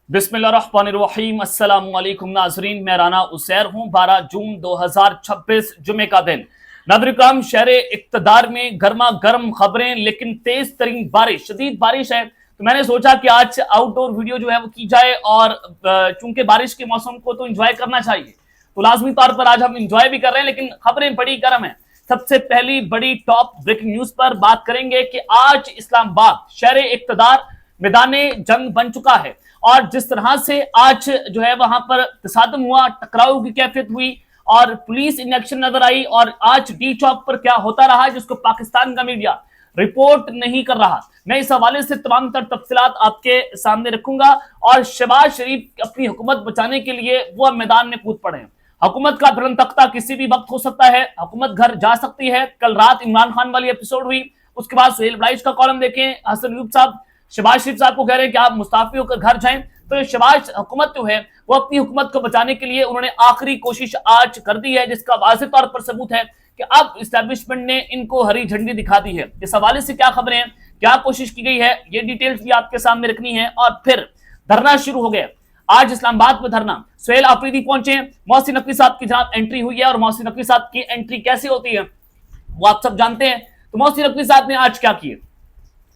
बिस्मिल्लाहिर्रहमानिर्रहीम अस्सलाम वालेकुम नाजरीन, मैं राना उसैर हूँ। 12 जून 2026 जुमे का दिन। नाज़रीन, शहर इक़्तिदार में गर्मा गर्म खबरें लेकिन तेज तरीन बारिश, शदीद बारिश है। तो मैंने सोचा कि आज आउटडोर वीडियो जो है वो की जाए और चूंकि बारिश के मौसम को तो इंजॉय करना चाहिए, तो लाजमी तौर पर आज हम इंजॉय भी कर रहे हैं, लेकिन खबरें बड़ी गर्म है। सबसे पहली बड़ी टॉप ब्रेकिंग न्यूज पर बात करेंगे कि आज इस्लामाबाद शहर इक़्तिदार मैदाने जंग बन चुका है और जिस तरह से आज जो है वहां पर तसादम हुआ, टकराव की कैफियत हुई और पुलिस इन एक्शन नजर आई। और आज डी चौक पर क्या होता रहा जिसको पाकिस्तान का मीडिया रिपोर्ट नहीं कर रहा, मैं इस हवाले से तमाम तर तफसीलात आपके सामने रखूंगा। और शहबाज शरीफ अपनी हुकूमत बचाने के लिए वो अब मैदान में कूद पड़े हैं। हुकूमत का बुलंद तख्ता किसी भी वक्त हो सकता है, हुकूमत घर जा सकती है। कल रात इमरान खान वाली एपिसोड हुई, उसके बाद सुहेल बड़ाइच का कॉलम देखें, हसन अयूब साहब शहबाज शरीफ साहब को कह रहे हैं कि आप मुस्ताफी होकर घर जाएं। तो शहबाज हुकूमत जो है वो अपनी हुकूमत को बचाने के लिए उन्होंने आखिरी कोशिश आज कर दी है, जिसका वाज़ेह तौर पर सबूत है कि अब इस्टेब्लिशमेंट ने इनको हरी झंडी दिखा दी है। इस हवाले से क्या खबरें हैं, क्या कोशिश की गई है, ये डिटेल्स भी आपके सामने रखनी है। और फिर धरना शुरू हो गया आज इस्लामाबाद में धरना। सुहेल आफरीदी पहुंचे, मोहसिन नकवी साहब की जनाब एंट्री हुई है और मोहसिन नकवी साहब की एंट्री कैसे होती है वो आप सब जानते हैं। तो मोहसिन नकवी साहब ने आज क्या किया,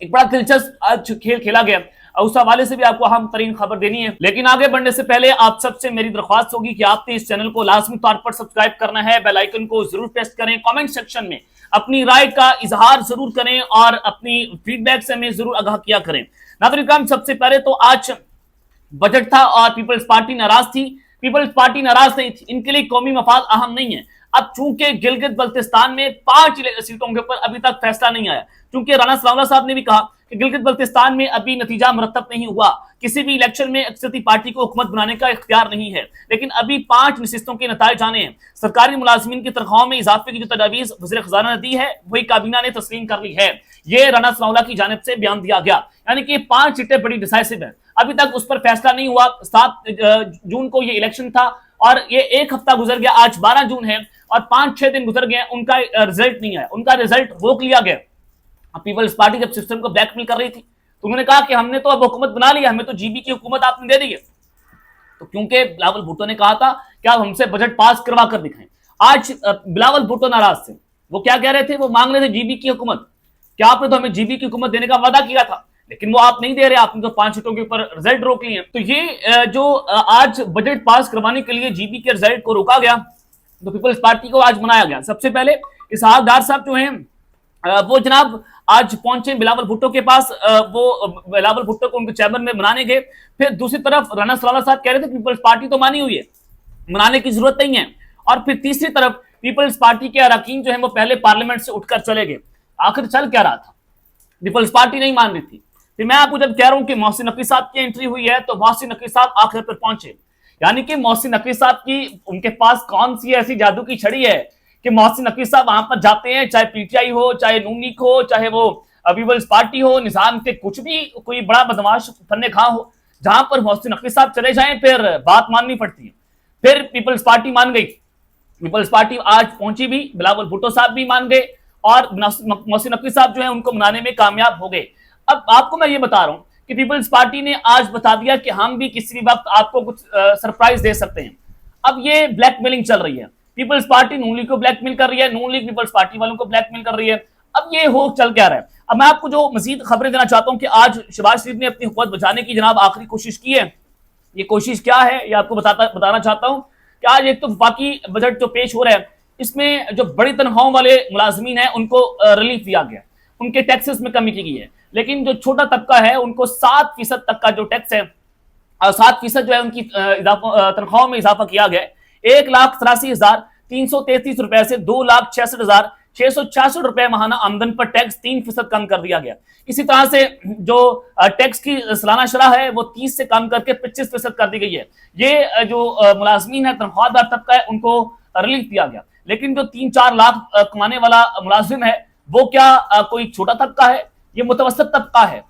एक बड़ा दिलचस्प आज खेल खेला गया और उस हवाले से भी आपको अहम तरीन खबर देनी है। लेकिन आगे बढ़ने से पहले आप सबसे मेरी दरख्वास्त होगी कि आपने इस चैनल को लाजमी तौर पर सब्सक्राइब करना है, बेल आइकन को जरूर प्रेस करें, कमेंट सेक्शन में अपनी राय का इजहार जरूर करें और अपनी फीडबैक से हमें जरूर आगाह किया करें। नाज़रीन, सबसे पहले तो आज बजट था और पीपल्स पार्टी नाराज थी। पीपल्स पार्टी नाराज नहीं थी, इनके लिए कौमी मफाद अहम नहीं है। अब चूंकि गिलगित बल्तिस्तान में 5 सीटों के ऊपर अभी तक फैसला नहीं आया, क्योंकि राना सनाउल्लाह साहब ने भी कहा कि गिलगित बल्तिस्तान में अभी नतीजा मुरतब नहीं हुआ, किसी भी इलेक्शन में अक्सरती पार्टी को हुकूमत बनाने का इख्तियार नहीं है। लेकिन अभी 5 नशिस्तों के नताइज आने हैं। सरकारी मुलाजमीन की तनख्वाहों में इजाफे की जो तजावीज वज़ीर खजाना ने दी है वही काबीना ने तस्लीम कर ली है। ये राना सनाउल्लाह की जानिब से बयान दिया गया, यानी कि 5 सीटें बड़ी डिसाइसिव है। अभी तक उस पर फैसला नहीं हुआ। 7 जून को ये इलेक्शन था और ये एक हफ्ता गुजर गया, आज 12 जून है और 5-6 दिन गुजर गए, उनका रिजल्ट नहीं आया, उनका रिजल्ट रोक लिया गया। पीपल्स पार्टी जब सिस्टम को ब्लैकमेल कर रही थी तो उन्होंने कहा कि हमने तो अब हुकूमत बना लिया, हमें तो जीबी की हुकूमत आपने दे दी है। तो क्योंकि बिलावल भुट्टो ने कहा था कि आप हमसे बजट पास करवा कर दिखाएं। आज बिलावल भुट्टो नाराज थे, वो क्या कह रहे थे, वो मांग रहे थे जीबी की हुकूमत। क्या आपने तो हमें जीबी की हुकूमत देने का वादा किया था, लेकिन वो आप नहीं दे रहे, आपने तो 5 सीटों के ऊपर रिजल्ट रोक लिए। तो ये जो आज बजट पास करवाने के लिए जीबी के रिजल्ट को रोका गया, तो पीपल्स पार्टी को आज मनाया गया। सबसे पहले इसहाक डार साहब जो हैं वो जनाब आज पहुंचे बिलावल भुट्टो के पास, वो बिलावल भुट्टो को उनके चैम्बर में मनाने गए। फिर दूसरी तरफ राना सनाउल्लाह साहब कह रहे थे पीपल्स पार्टी तो मानी हुई है, मनाने की जरूरत नहीं है। और फिर तीसरी तरफ पीपल्स पार्टी के अरकान जो है वो पहले पार्लियामेंट से उठकर चले गए। आखिर चल क्या रहा था, पीपल्स पार्टी नहीं मान रही थी। फिर मैं आपको जब कह रहा हूं कि मोहसिन नकवी साहब की एंट्री हुई है, तो मोहसिन नकवी साहब आखिर पर पहुंचे, यानी कि मोहसिन नकवी साहब की उनके पास कौन सी ऐसी जादू की छड़ी है कि मोहसिन नकवी साहब वहां पर जाते हैं, चाहे पीटीआई हो, चाहे नून लीग हो, चाहे वो पीपल्स पार्टी हो, निजाम के कुछ भी कोई बड़ा बदमाश फन्ने खां हो, जहां पर मोहसिन नकवी साहब चले जाएं फिर बात माननी पड़ती है। फिर पीपल्स पार्टी मान गई, पीपल्स पार्टी आज पहुंची भी, बिलावल भुट्टो साहब भी मान गए और मोहसिन नकवी साहब जो है उनको मनाने में कामयाब हो गए। अब आपको मैं ये बता रहा हूं कि पीपल्स पार्टी ने आज बता दिया कि हम भी किसी भी वक्त आपको कुछ सरप्राइज दे सकते हैं। अब ये ब्लैकमेलिंग चल रही है, पीपल्स पार्टी नून लीग को ब्लैकमेल कर रही है, नून लीग पीपल्स पार्टी वालों को ब्लैकमेल कर रही है। अब ये हो चल क्या रहा है। अब मैं आपको जो मजीद खबरें देना चाहता हूं कि आज शहबाज शरीफ ने अपनी हुकूमत बचाने की जनाब आखिरी कोशिश की है। ये कोशिश क्या है ये आपको बताना चाहता हूं कि आज एक तो बाकी बजट जो पेश हो रहा है, इसमें जो बड़ी तनख्वाहों वाले मुलाजमीन हैं उनको रिलीफ दिया गया, उनके टैक्सेस में कमी की गई है। लेकिन जो छोटा तबका है उनको 7% तक का जो टैक्स है, 7% जो है उनकी तनख्वाहों में इजाफा किया गया है। 1,83,333 रुपए से 2,66,666 रुपए महाना आमदन पर टैक्स 3% कम कर दिया गया। इसी तरह से जो टैक्स की सालाना शरह है वो 30 से कम करके 25% कर दी गई है। ये जो मुलाजमीन है, तनख्वाहदार तबका है, उनको रिलीफ दिया गया। लेकिन जो 3-4 लाख कमाने वाला मुलाजिम है वो क्या कोई छोटा तबका है, ये मुतवसत तबका है।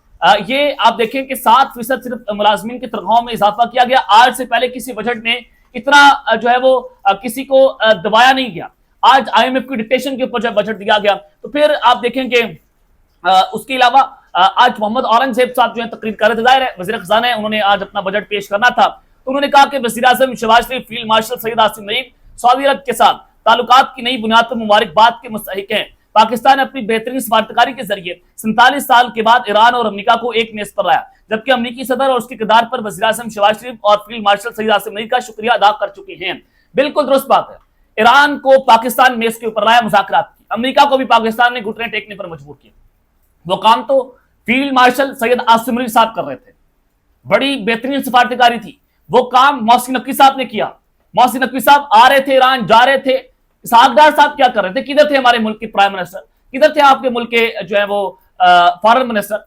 ये आप देखें कि 7% सिर्फ मुलाजमीन की तनख्वाहों में इजाफा किया गया। आज से पहले किसी बजट में इतना जो है वो किसी को दबाया नहीं गया। आज IMF की डिक्टेशन के ऊपर जब बजट दिया गया तो फिर आप देखें कि उसके अलावा आज मोहम्मद औरंगजेब साहब जो है तकरीर कर रहे थे, जाहिर है वज़ीर ख़ज़ाना है, उन्होंने आज अपना बजट पेश करना था, तो उन्होंने कहा कि वज़ीर आज़म Shehbaz Sharif, field marshal Saeed Asim Naeem Saudi Arab के साथ ताल्लुकात की नई बुनियाद पर मुबारकबाद के मुस्तहिक हैं। पाकिस्तान अपनी बेहतरीन सफारतकारी के जरिए 47 साल के बाद ईरान और अमेरिका को एक मेज पर लाया, जबकि अमेरिकी सदर और उसके किरदार पर वज़ीर आज़म शहबाज शरीफ और फील्ड मार्शल सईद आसिम नईम का शुक्रिया अदा कर चुके हैं। बिल्कुल दुरुस्त बात है, ईरान को पाकिस्तान मेज के ऊपर लाया, मुज़ाकरात की, अमेरिका को भी पाकिस्तान ने घुटने टेकने पर मजबूर किया। वो काम तो फील्ड मार्शल सैयद आसिम नईम साहब कर रहे थे, बड़ी बेहतरीन सफारतकारी थी, वो काम मोहसिन नकवी साहब ने किया। मोहसिन नकवी साहब आ रहे थे ईरान, जा रहे थे। इसहाकडार साहब क्या कर रहे थे, किधर थे हमारे मुल्क के प्राइम मिनिस्टर, किधर थे आपके मुल्क के जो है वो फॉरेन मिनिस्टर।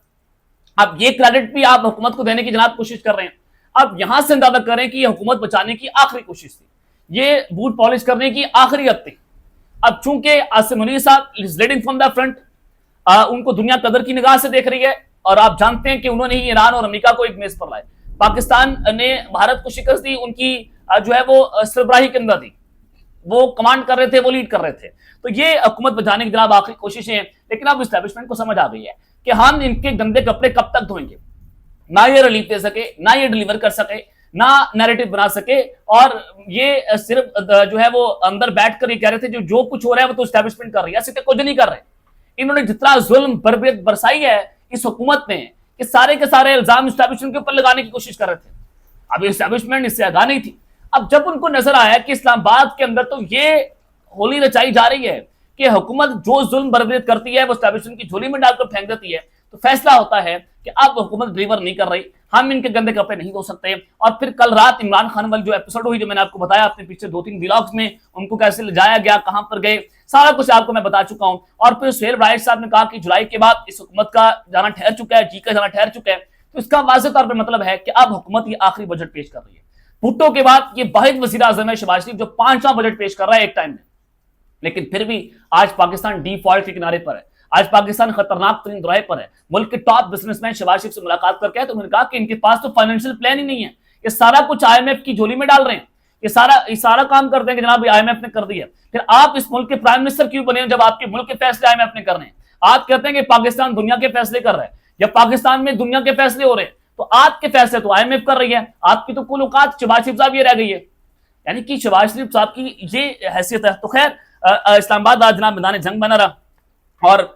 अब ये क्रेडिट भी आप हुकूमत को देने की जनाब कोशिश कर रहे हैं। अब यहां से अंदाजा करें कि ये हुकूमत बचाने की आखिरी कोशिश थी, ये बूट पॉलिश करने की आखिरी हद थी। अब चूंकि आसिम नईम साहब is leading from the front, उनको दुनिया कदर की निगाह से देख रही है, और आप जानते हैं कि उन्होंने ही ईरान और अमेरिका को एक मेज पर लाए। पाकिस्तान ने भारत को शिकस्त दी, उनकी जो है वो सरबराही के अंदर थी, वो कमांड कर रहे थे, वो लीड कर रहे थे। तो ये हुकूमत बचाने की जनाब आखिरी कोशिशें हैं। लेकिन अब इस्टेब्लिशमेंट को समझ आ गई है कि हम इनके गंदे कपड़े कब तक धोएंगे, ना ये रिलीफ दे सके, ना ये डिलीवर कर सके, ना नैरेटिव बना सके, और ये सिर्फ जो है वो अंदर बैठकर ये कह रहे थे जो कुछ हो रहा है वो तो इस्टेब्लिशमेंट कर रही है, ऐसे कुछ नहीं कर रहे। इन्होंने जितना जुल्म बर्बरियत बरसाई है इस हुकूमत में कि सारे के सारे इल्जाम इस्टेब्लिशमेंट के ऊपर लगाने की कोशिश कर रहे थे। अब इस्टेब्लिशमेंट इससे आगाह नहीं थी। अब जब उनको नजर आया कि इस्लामाबाद के अंदर तो ये होली रचाई जा रही है कि हुकूमत जो जुल्म बर्बरियत करती है वो इस्टेब्लिशमेंट की झोली में डालकर फेंक देती है, तो फैसला होता है कि अब हुकूमत डिलीवर नहीं कर रही, हम इनके गंदे कपड़े नहीं धो सकते। और फिर कल रात इमरान खान वाली जो एपिसोड हुई, जो मैंने आपको बताया अपने पीछे 2-3 व्लॉग्स में, उनको कैसे ले जाया गया, कहां पर गए, सारा कुछ आपको मैं बता चुका हूं। और फिर सुहेल राइट साहब ने कहा कि जुलाई के बाद इस हुकूमत का जाना ठहर चुका है, जी का जाना ठहर चुका है। तो इसका वाज़ेह तौर पर मतलब है कि अब हुकूमत ये आखिरी बजट पेश कर रही है। भुट्टो के बाद ये वाहिद वज़ीर आज़म है शहबाज शरीफ जो 5वां बजट पेश कर रहा है एक टाइम में। लेकिन फिर भी आज पाकिस्तान डिफॉल्ट के किनारे पर है, आज पाकिस्तान खतरनाक तरीन दुराहे पर है। मुल्क के टॉप बिजनेसमैन शहबाज शरीफ से मुलाकात करके तो उन्होंने कहा कि इनके पास तो फाइनेंशियल प्लान ही नहीं है, ये सारा कुछ IMF की झोली में डाल रहे हैं, ये सारा काम करते हैं कि जनाब IMF ने कर दिया। फिर आप इस मुल्क के प्राइम मिनिस्टर क्यों बने जब आपके मुल्क के फैसले IMF ने करने हैं? आप कहते हैं कि पाकिस्तान दुनिया के फैसले कर रहा है, जब पाकिस्तान में दुनिया के फैसले हो रहे हैं तो आपके फैसले तो IMF कर रही है। आपकी तो कुल औकात शहबाज शरीफ साहब ये रह गई है, यानी कि शहबाज शरीफ साहब की ये हैसियत है। तो खैर इस्लामाबाद आज जनाब मैदान जंग बना रहा, और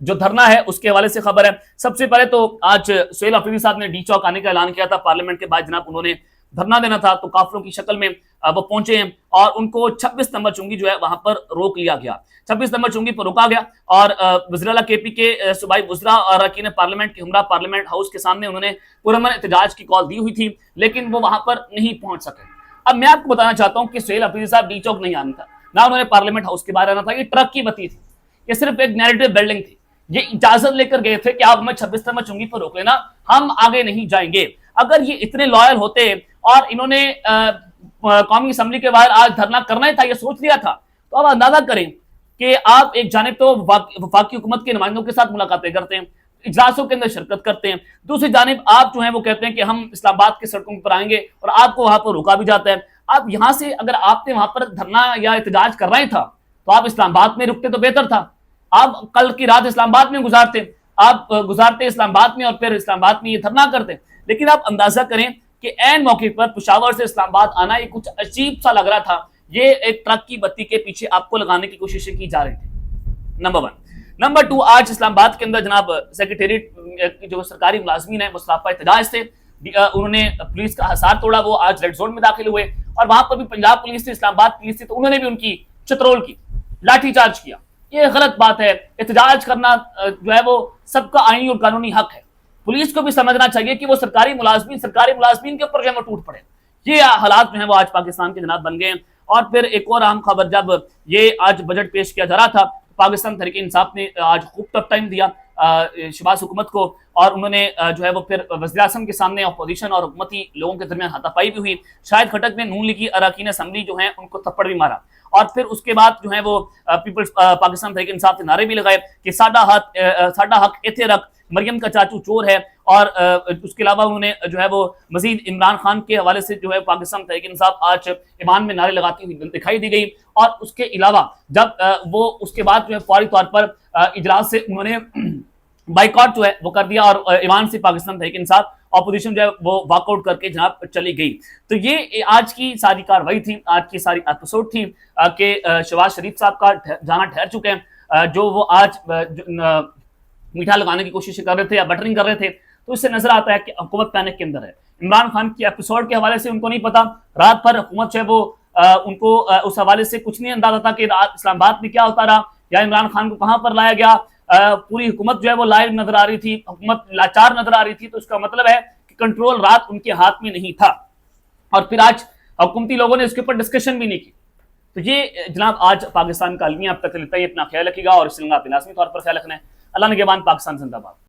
जो धरना है उसके हवाले से खबर है। सबसे पहले तो आज सुहेल अफरीदी साहब ने डी चौक आने का ऐलान किया था, पार्लियामेंट के बाद जनाब उन्होंने धरना देना था, तो काफिलों की शक्ल में वो पहुंचे हैं और उनको 26 नंबर चुंगी जो है वहां पर रोक लिया गया, 26 नंबर चुंगी पर रोका गया। और वज़ीर-ए-आला KP के सूबाई वज़रा और अरकान पार्लियामेंट के हमरा पार्लियामेंट हाउस के सामने उन्होंने पुरअमन एहतजाज की कॉल दी हुई थी, लेकिन वो वहां पर नहीं पहुंच सके। अब मैं आपको बताना चाहता हूं कि सुहेल अफरीदी साहब डी चौक नहीं आना था, ना उन्होंने पार्लियामेंट हाउस के बाहर आना था, ये ट्रक की बत्ती थी, ये सिर्फ एक नैरेटिव बिल्डिंग थी। ये इजाजत लेकर गए थे कि आप हमें 26 नंबर चुंगी पर रोक लेना, हम आगे नहीं जाएंगे। अगर ये इतने लॉयल होते और इन्होंने कौमी असम्बली के बाहर आज धरना करना ही था, ये सोच लिया था, तो अब अंदाजा करें कि आप एक जानिब तो वफाकी हुकूमत के नुमाइंदों के साथ मुलाकातें करते हैं, इजलासों के अंदर शिरकत करते हैं, दूसरी जानिब आप जो है वो कहते हैं कि हम इस्लामाबाद की सड़कों पर आएंगे और आपको वहां पर रोका भी जाता है। आप यहां से अगर आपने वहां पर धरना या एहतजाज करना ही था तो आप इस्लामाबाद में रुकते तो बेहतर था। आप कल की रात इस्लामाबाद में गुजारते इस्लामाबाद में और फिर इस्लामाबाद में ये धरना करते। लेकिन आप अंदाजा करें कि ऐन मौके पर पेशावर से इस्लामाबाद आना ये कुछ अजीब सा लग रहा था। ये एक ट्रक की बत्ती के पीछे आपको लगाने की कोशिशें की जा रही थी, नंबर 1। नंबर 2, आज इस्लामाबाद के अंदर जनाब सेक्रेटेरिएट जो सरकारी मुलाजमीन है वो सरापा एहतजाज थे, उन्होंने पुलिस का हसार तोड़ा, वो आज रेड जोन में दाखिल हुए और वहां पर भी पंजाब पुलिस थी, इस्लामाबाद पुलिस थी, तो उन्होंने भी उनकी चतरोल की, लाठीचार्ज किया। ये गलत बात है। एहतजाज करना जो है वो सबका आईनी और कानूनी हक है। पुलिस को भी समझना चाहिए कि वो सरकारी मुलाजमीन के ऊपर जो है टूट पड़े। ये हालात जो है वो आज पाकिस्तान के जनाब बन गए। और फिर एक और अहम खबर, जब ये आज बजट पेश किया जा रहा था, पाकिस्तान तहरीक इंसाफ ने आज खूब टफ टाइम दिया शहबाज हुकूमत को, और उन्होंने जो है वो फिर वज़ीर आज़म के सामने अपोजिशन और हुकूमती लोगों के दरमियान हाथापाई भी हुई। शाहिद खटक ने नून लीगी अरकान असम्बली जो है उनको थप्पड़ भी मारा, और फिर उसके बाद जो है वो पीपल्स पाकिस्तान तहरीक इंसाफ के नारे भी लगाए कि साडा हक इथे रख, मरियम का चाचू चोर है। और उसके अलावा उन्होंने जो है वो मजीद इमरान खान के हवाले से जो है पाकिस्तान तहरीक इंसाफ आज ईमान में नारे लगाती हुई दिखाई दी गई। और उसके अलावा जब वो उसके बाद जो है फौरी तौर पर इजलास से उन्होंने बाइकआउट जो है वो कर दिया और ईमान से पाकिस्तान तहरीक इंसाफ ऑपोजिशन जो है वो वॉकआउट करके जनाब चली गई। तो ये आज की सारी कार्रवाई थी, आज की सारी एपिसोड थी कि शहबाज शरीफ साहब का जाना ठहर चुके हैं। जो वो आज मीठा लगाने की कोशिश कर रहे थे या बटरिंग कर रहे थे, तो इससे नजर आता है कि हुकूमत पैनिक के अंदर है। इमरान खान की एपिसोड के हवाले से उनको नहीं पता, रात भर हुकूमत जो है वो उनको उस हवाले से कुछ नहीं अंदाजा था कि रात इस्लामाबाद में क्या होता रहा या इमरान खान को कहां पर लाया गया। पूरी हुकूमत जो है वो लाइव नजर आ रही थी, हुकूमत लाचार नजर आ रही थी। तो इसका मतलब है कि कंट्रोल रात उनके हाथ में नहीं था और फिर आज हुकूमती लोगों ने इसके ऊपर डिस्कशन भी नहीं की। तो ये जनाब आज पाकिस्तान का अलमिया। अब तक लेता है, अपना ख्याल रखिएगा और इस लाजमी तौर पर ख्याल रखना है। अल्लाह निगहबान, पाकिस्तान जिंदाबाद।